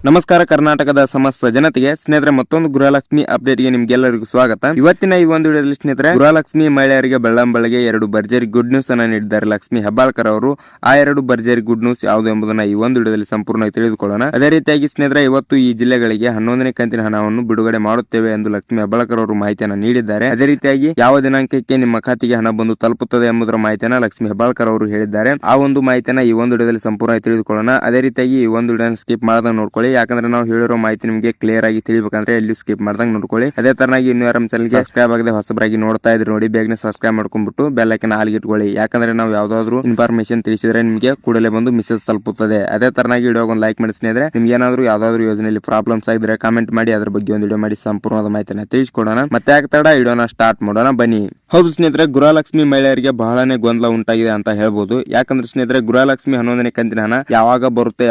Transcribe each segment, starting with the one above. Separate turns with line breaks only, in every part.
ನಮಸ್ಕಾರ ಕರ್ನಾಟಕದ ಸಮಸ್ತ ಜನತೆಗೆ ಸ್ನೇಹಿತರೆ ಮತ್ತೊಂದು ಗೃಹಲಕ್ಷ್ಮಿ ಅಪ್ಡೇಟ್ಗೆ ನಿಮ್ಗೆಲ್ಲರಿಗೂ ಸ್ವಾಗತ. ಇವತ್ತಿನ ಈ ಒಂದು ವಿಡಿಯೋದಲ್ಲಿ ಸ್ನೇಹಿತರೆ ಗೃಹಲಕ್ಷ್ಮಿ ಮಹಿಳೆಯರಿಗೆ ಬೆಳ್ಳಂಬೆಳಗ್ಗೆ 2 ಭರ್ಜರಿ ಗುಡ್ ನ್ಯೂಸ್ ಅನ್ನ ನೀಡಿದ್ದಾರೆ ಲಕ್ಷ್ಮಿ ಹೆಬ್ಬಾಳ್ಕರ್ ಅವರು. ಆ 2 ಭರ್ಜರಿ ಗುಡ್ ನ್ಯೂಸ್ ಯಾವುದು ಎಂಬುದನ್ನ ಈ ಒಂದು ವಿಡಿಯೋದಲ್ಲಿ ಸಂಪೂರ್ಣವಾಗಿ ತಿಳಿದುಕೊಳ್ಳೋಣ. ಅದೇ ರೀತಿಯಾಗಿ ಸ್ನೇಹಿತರೆ ಇವತ್ತು ಈ ಜಿಲ್ಲೆಗಳಿಗೆ 11ನೇ ಕಂತಿನ ಹಣವನ್ನು ಬಿಡುಗಡೆ ಮಾಡುತ್ತೇವೆ ಎಂದು ಲಕ್ಷ್ಮಿ ಹೆಬ್ಬಾಳ್ಕರ್ ಅವರು ಮಾಹಿತಿಯನ್ನು ನೀಡಿದ್ದಾರೆ. ಅದೇ ರೀತಿಯಾಗಿ ಯಾವ ದಿನಾಂಕಕ್ಕೆ ನಿಮ್ಮ ಖಾತೆಗೆ ಹಣ ಬಂದು ತಲುಪುತ್ತದೆ ಎಂಬುದರ ಮಾಹಿತಿಯನ್ನು ಲಕ್ಷ್ಮಿ ಹೆಬ್ಬಾಳ್ಕರ್ ಅವರು ಹೇಳಿದ್ದಾರೆ. ಆ ಒಂದು ಮಾಹಿತಿಯನ್ನು ಈ ಒಂದು ವಿಡಿಯೋದಲ್ಲಿ ಸಂಪೂರ್ಣವಾಗಿ ತಿಳಿದುಕೊಳ್ಳೋಣ. ಅದೇ ರೀತಿಯಾಗಿ ಈ ಒಂದು ವಿಡಿಯೋನ ಸ್ಕಿಪ್ ಮಾಡದಂಗೆ ನೋಡ್ಕೊಳ್ಳಿ, ಯಾಕಂದ್ರೆ ನಾವು ಹೇಳಿರೋ ಮಾಹಿತಿ ನಿಮಗೆ ಕ್ಲಿಯರ್ ಆಗಿ ತಿಳಿಬೇಕಂದ್ರೆ ಎಲ್ಲಿ ಸ್ಕಿಪ್ ಮಾಡ್ದಂಗೆ ನೋಡ್ಕೊಳ್ಳಿ. ಅದೇ ತರನಾಗಿ ಇನ್ನು ಯಾರು ಚಾನಲ್ಗೆ ಸಬ್ಸ್ಕ್ರೈಬ್ ಆಗದೆ ಹೊಸಬರಾಗಿ ನೋಡ್ತಾ ಇದ್ರಿ ನೋಡಿ, ಬೇಗನೆ ಸಬ್ಸ್ಕ್ರೈಬ್ ಮಾಡ್ಕೊಂಡ್ಬಿಟ್ಟು ಬೆಲ್ ಐಕಾನ್ ಆಲ್ಗೆ ಇಟ್ಕೊಳ್ಳಿ. ಯಾಕಂದ್ರೆ ನಾವು ಯಾವ್ದಾದ್ರು ಇನ್ಫಾರ್ಮೇಶನ್ ತಿಳಿಸಿದ್ರೆ ನಿಮಗೆ ಕೂಡಲೇ ಬಂದು ಮೆಸೇಜ್ ತಲುಪುತ್ತದೆ. ಅದೇ ತರನಾಗಿ ವಿಡಿಯೋ ಒಂದು ಲೈಕ್ ಮಾಡಿ ಸ್ನೇಹಿತರೆ. ನಿಮ್ಗೆ ಏನಾದ್ರು ಯಾವ್ದಾದ್ರು ಯೋಜನೆಯಲ್ಲಿ ಪ್ರಾಬ್ಲಮ್ಸ್ ಆಗಿದ್ರೆ ಕಾಮೆಂಟ್ ಮಾಡಿ, ಅದ್ರ ಬಗ್ಗೆ ಒಂದು ವಿಡಿಯೋ ಮಾಡಿ ಸಂಪೂರ್ಣವಾದ ಮಾಹಿತಿನ ತಿಳಿಸ್ಕೊಡೋಣ. ಮತ್ತೆ ಆಗ್ತಾಡ ವಿಡಿಯೋನ ಸ್ಟಾರ್ಟ್ ಮಾಡೋಣ ಬನ್ನಿ. ಹೌದು ಸ್ನೇಹಿತರೆ, ಗೃಹಲಕ್ಷ್ಮಿ ಮಹಿಳೆಯರಿಗೆ ಬಹಳನೇ ಗೊಂದಲ ಉಂಟಾಗಿದೆ ಅಂತ ಹೇಳ್ಬೋದು. ಯಾಕಂದ್ರೆ ಸ್ನೇಹಿತರೆ ಗೃಹಲಕ್ಷ್ಮಿ 11ನೇ ಕಂತಿನ ಹಣ ಯಾವಾಗ ಬರುತ್ತೆ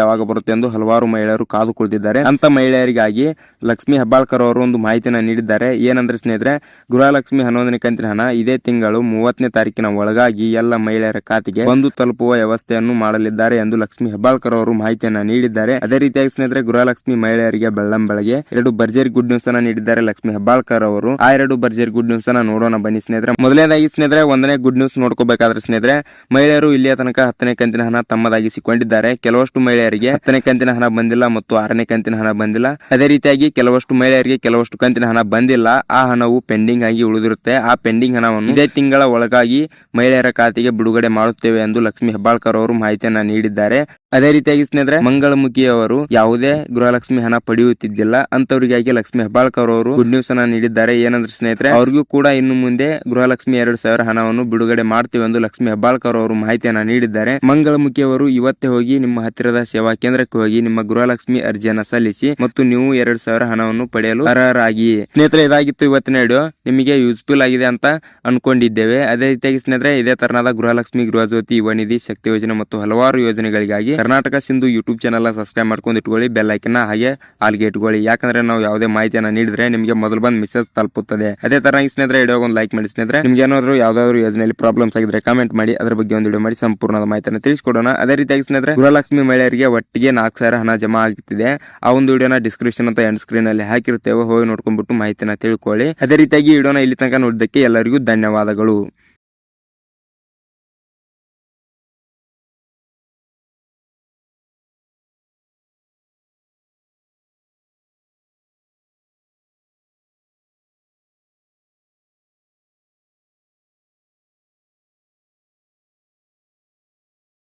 ಎಂದು ಹಲವಾರು ಮಹಿಳೆಯರು ಕಾದು ಕುಳಿತಿದ್ದಾರೆ. ಅಂತ ಮಹಿಳೆಯರಿಗಾಗಿ ಲಕ್ಷ್ಮಿ ಹೆಬ್ಬಾಳ್ಕರ್ ಅವರು ಒಂದು ಮಾಹಿತಿನ ನೀಡಿದ್ದಾರೆ. ಏನಂದ್ರೆ ಸ್ನೇಹಿತರೆ, ಗೃಹಲಕ್ಷ್ಮಿ 11ನೇ ಕಂತಿನ ಹಣ ಇದೇ ತಿಂಗಳು 30ನೇ ತಾರೀಕಿನ ಒಳಗಾಗಿ ಎಲ್ಲ ಮಹಿಳೆಯರ ಖಾತೆಗೆ ಬಂದು ತಲುಪುವ ವ್ಯವಸ್ಥೆಯನ್ನು ಮಾಡಲಿದ್ದಾರೆ ಎಂದು ಲಕ್ಷ್ಮಿ ಹೆಬ್ಬಾಳ್ಕರ್ ಅವರು ಮಾಹಿತಿಯನ್ನ ನೀಡಿದ್ದಾರೆ. ಅದೇ ರೀತಿಯಾಗಿ ಸ್ನೇಹಿತರೆ ಗೃಹಲಕ್ಷ್ಮಿ ಮಹಿಳೆಯರಿಗೆ ಬೆಳ್ಳಂಬೆಳಗ್ಗೆ 2 ಭರ್ಜರಿ ಗುಡ್ ನ್ಯೂಸ್ ಅನ್ನ ನೀಡಿದ್ದಾರೆ ಲಕ್ಷ್ಮಿ ಹೆಬ್ಬಾಳ್ಕರ್ ಅವರು. ಆ 2 ಭರ್ಜರಿ ಗುಡ್ ನ್ಯೂಸ್ ಅನ್ನ ನೋಡೋಣ ಬನ್ನಿ ಸ್ನೇಹಿತರೆ. ಮೊದಲನೇದಾಗಿ ಸ್ನೇಹಿತರೆ 1ನೇ ಗುಡ್ ನ್ಯೂಸ್ ನೋಡ್ಕೋಬೇಕಾದ್ರೆ ಸ್ನೇಹಿತರೆ, ಮಹಿಳೆಯರು ಇಲ್ಲಿಯ ತನಕ 10ನೇ ಕಂತಿನ ಹಣ ತಮ್ಮದಾಗಿಸಿಕೊಂಡಿದ್ದಾರೆ. ಕೆಲವಷ್ಟು ಮಹಿಳೆಯರಿಗೆ 10ನೇ ಕಂತಿನ ಹಣ ಬಂದಿಲ್ಲ ಮತ್ತು 6ನೇ ಕಂತಿನ ಹಣ ಬಂದಿಲ್ಲ. ಅದೇ ರೀತಿಯಾಗಿ ಕೆಲವಷ್ಟು ಮಹಿಳೆಯರಿಗೆ ಕೆಲವಷ್ಟು ಕಂತಿನ ಹಣ ಬಂದಿಲ್ಲ. ಆ ಹಣವು ಪೆಂಡಿಂಗ್ ಆಗಿ ಉಳಿದಿರುತ್ತೆ. ಆ ಪೆಂಡಿಂಗ್ ಹಣವನ್ನು ಇದೇ ತಿಂಗಳ ಒಳಗಾಗಿ ಮಹಿಳೆಯರ ಖಾತೆಗೆ ಬಿಡುಗಡೆ ಮಾಡುತ್ತೇವೆ ಎಂದು ಲಕ್ಷ್ಮಿ ಹೆಬ್ಬಾಳ್ಕರ್ ಅವರು ಮಾಹಿತಿಯನ್ನ ನೀಡಿದ್ದಾರೆ. ಅದೇ ರೀತಿಯಾಗಿ ಸ್ನೇಹಿತರೆ ಮಂಗಳಮುಖಿ ಅವರು ಯಾವುದೇ ಗೃಹಲಕ್ಷ್ಮಿ ಹಣ ಪಡೆಯುತ್ತಿದ್ದಿಲ್ಲ. ಅಂತವರಿಗಾಗಿ ಲಕ್ಷ್ಮಿ ಹೆಬ್ಬಾಳ್ಕರ್ ಅವರು ಗುಡ್ ನ್ಯೂಸ್ ಅನ್ನ ನೀಡಿದ್ದಾರೆ. ಏನಂದ್ರೆ ಸ್ನೇಹಿತರೆ, ಅವ್ರಿಗೂ ಕೂಡ ಇನ್ನು ಮುಂದೆ ಗೃಹಲಕ್ಷ್ಮಿ 2,000 ಹಣವನ್ನು ಬಿಡುಗಡೆ ಮಾಡ್ತೀವಿ ಎಂದು ಲಕ್ಷ್ಮಿ ಹೆಬ್ಬಾಳ್ಕರ್ ಅವರು ಮಾಹಿತಿಯನ್ನ ನೀಡಿದ್ದಾರೆ. ಮಂಗಳಮುಖಿ ಅವರು ಇವತ್ತೇ ಹೋಗಿ ನಿಮ್ಮ ಹತ್ತಿರದ ಸೇವಾ ಕೇಂದ್ರಕ್ಕೆ ಹೋಗಿ ನಿಮ್ಮ ಗೃಹಲಕ್ಷ್ಮಿ ಅರ್ಜಿಯನ್ನ ಸಲ್ಲಿಸಿ ಮತ್ತು ನೀವು 2,000 ಹಣವನ್ನು ಪಡೆಯಲು ಅರ್ಹರಾಗಿ. ಸ್ನೇಹಿತರೆ, ಇದಾಗಿತ್ತು ಇವತ್ತಿನ ವಿಡಿಯೋ. ನಿಮಗೆ ಯೂಸ್ಫುಲ್ ಆಗಿದೆ ಅಂತ ಅನ್ಕೊಂಡಿದ್ದೇವೆ. ಅದೇ ರೀತಿಯಾಗಿ ಸ್ನೇಹಿತರೆ ಇದೇ ತರನಾದ ಗೃಹಲಕ್ಷ್ಮಿ, ಗೃಹಜ್ಯೋತಿ, ಯುವ ನಿಧಿ, ಶಕ್ತಿ ಯೋಜನೆ ಮತ್ತು ಹಲವಾರು ಯೋಜನೆಗಳಿಗಾಗಿ Karnataka Sindhu YouTube channel subscribe ಮಾಡ್ಕೊಂಡು ಇಟ್ಕೊಳ್ಳಿ. ಬೆಲ್ ಐಕನ್ ಹಾಗೆ ಆಲ್ಗೆ ಇಟ್ಕೊಳ್ಳಿ. ಯಾಕಂದ್ರೆ ನಾವು ಯಾವುದೇ ಮಾಹಿತಿಯನ್ನ ನೀಡಿದ್ರೆ ನಿಮಗೆ ಮೊದಲು ಬಂದು ಮೆಸೇಜ್ ತಲುಪುತ್ತದೆ. ಅದೇ ತರನಾಗಿ ಸ್ನೇಹಿತರೆ ವಿಡಿಯೋ ಒಂದು ಲೈಕ್ ಮಾಡಿ ಸ್ನೇಹಿತರೆ. ನಿಮ್ಗೆ ಏನಾದ್ರು ಯಾವ್ದಾದ್ರು ಯೋಜನೆಯಲ್ಲಿ ಪ್ರಾಬ್ಲಮ್ಸ್ ಆಗಿದ್ರೆ ಕಾಮೆಂಟ್ ಮಾಡಿ, ಅದ್ರ ಬಗ್ಗೆ ಒಂದು ವಿಡಿಯೋ ಮಾಡಿ ಸಂಪೂರ್ಣದ ಮಾಹಿತಿಯನ್ನು ತಿಳಿಸ್ಕೊಡೋಣ. ಅದೇ ರೀತಿಯಾಗಿ ಸ್ನೇಹಿತರೆ ಗೃಹಲಕ್ಷ್ಮಿ ಮಹಿಳೆಯರಿಗೆ ಒಟ್ಟಿಗೆ 4,000 ಹಣ ಜಮಾ ಆಗುತ್ತಿದೆ. ಆ ಒಂದು ವಿಡಿಯೋನ ಡಿಸ್ಕ್ರಿಪ್ಷನ್ ಅಂತ ಎಂಡ್ ಸ್ಕ್ರೀನ್ ಅಲ್ಲಿ ಹಾಕಿರ್ತೇವೆ, ಹೋಗಿ ನೋಡ್ಕೊಂಡ್ಬಿಟ್ಟು ಮಾಹಿತಿನ ತಿಳ್ಕೊಳ್ಳಿ. ಅದೇ ರೀತಿಯಾಗಿ ವಿಡಿಯೋನ ಇಲ್ಲಿ ತನಕ ನೋಡಿದ್ದಕ್ಕೆ ಎಲ್ಲರಿಗೂ ಧನ್ಯವಾದಗಳು.